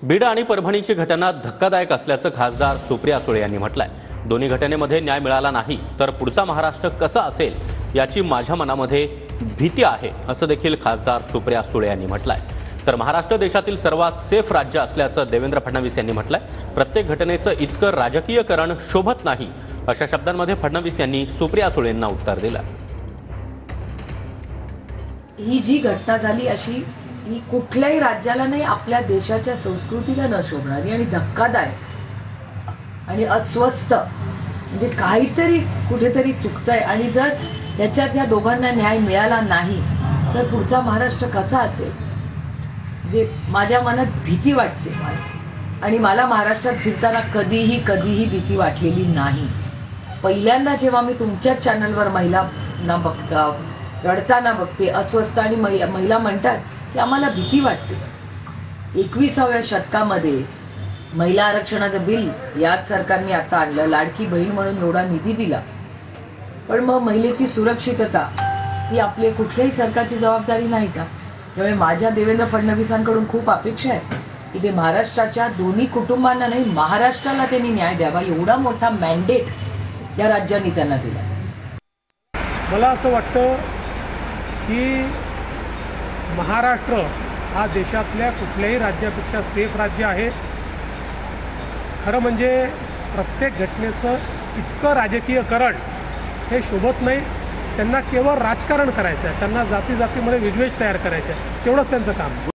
बीड आणि परभणीची घटना धक्कादायक असल्याचं खासदार सुप्रिया सुळे यांनी म्हटलंय। दोन्ही घटनेमध्ये न्याय मिळाला नाही तर पुढचा महाराष्ट्र कसा असेल याची माझ्या मनामध्ये भीती आहे असं देखील खासदार सुप्रिया सुळे यांनी म्हटलंय। तर महाराष्ट्र देशातील सर्वात सेफ राज्य असल्याचं देवेंद्र फडणवीस यांनी म्हटलंय। प्रत्येक घटनेचं इतकं राजकीयकरण शोभत नाही अशा शब्दांमध्ये फडणवीस यांनी सुप्रिया सुळेंना उत्तर दिलं। ही जी घटना झाली अशी ही कुठल्याही राज्याला नाही, आपल्या देशाच्या संस्कृतीला न शोभणारी आणि धक्कादायक आणि अस्वस्थ, म्हणजे काहीतरी कुठेतरी चुकतंय। आणि जर त्याच्यात ह्या दोघांना न्याय मिळाला नाही तर पुढचा महाराष्ट्र कसा असेल, म्हणजे माझ्या मनात भीती वाटते। आणि मला महाराष्ट्रात फिरताना कधीही भीती वाटलेली नाही। पहिल्यांदा जेव्हा मी तुमच्याच चॅनलवर महिलांना बघता रडताना बघते, अस्वस्थ, आणि महिला म्हणतात की आम्हाला भीती वाटते। 21व्या शतकामध्ये महिला आरक्षणाचं बिल याच सरकारने आता आणलं, लाडकी बहीण म्हणून एवढा निधी दिला, पण मग महिलेची सुरक्षितता ही आपली कुठल्याही सरकारची जबाबदारी नाही का? त्यामुळे माझ्या देवेंद्र फडणवीसांकडून खूप अपेक्षा आहे की ते महाराष्ट्राच्या दोन्ही कुटुंबांना नाही, महाराष्ट्राला त्यांनी न्याय द्यावा। एवढा मोठा मॅन्डेट या राज्यांनी त्यांना दिला। मला असं वाटतं की महाराष्ट्र हा देशातल्या कुठल्याही राज्यापेक्षा सेफ राज्य आहे। खरं म्हणजे प्रत्येक घटनेचं इतकं राजकीयकरण हे शोभत नाही। त्यांना केवळ राजकारण करायचं आहे, त्यांना जातीमध्ये विद्वेष तयार करायचा आहे, तेवढंच त्यांचं काम आहे।